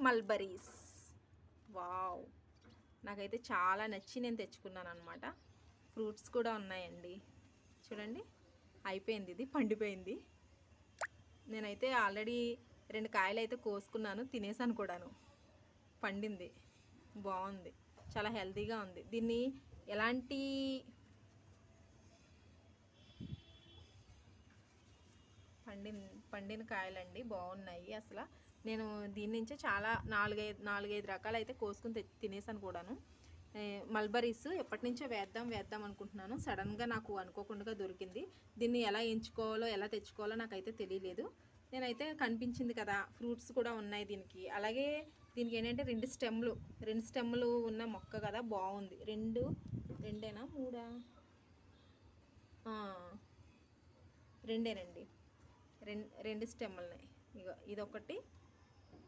Mulberries. Wow, నాకైతే చాలా నచ్చి నేను తెచ్చుకున్నాను అనమాట. ఫ్రూట్స్ కూడా ఉన్నాయండి చూడండి. అయిపోయింది, ఇది పండిపోయింది. నేనైతే ఆల్రెడీ 2 కాయలు అయితే కోసుకున్నాను, తినేసాను కూడాను. పండింది, బాగుంది, చాలా హెల్తీగా ఉంది. దీన్ని ఎలాంటి పండిన కాయలండి, బాగున్నాయి అసలు. నేను దీని నుంచే చాలా 4-5 రకాలు అయితే కోసుకుని తినేసాను కూడాను. మల్బరీస్ ఎప్పటి నుంచో వేద్దాం అనుకుంటున్నాను. సడన్గా నాకు అనుకోకుండా దొరికింది. దీన్ని ఎలా ఎంచుకోవాలో ఎలా తెచ్చుకోవాలో నాకైతే తెలియలేదు. నేనైతే కనిపించింది కదా, ఫ్రూట్స్ కూడా ఉన్నాయి దీనికి. అలాగే దీనికి ఏంటంటే 2 స్టెమ్లు ఉన్న మొక్క కదా, బాగుంది. రెండేనా 3? రెండేనండి. 2 స్టెమ్లున్నాయి. ఇగో ఇదొకటి,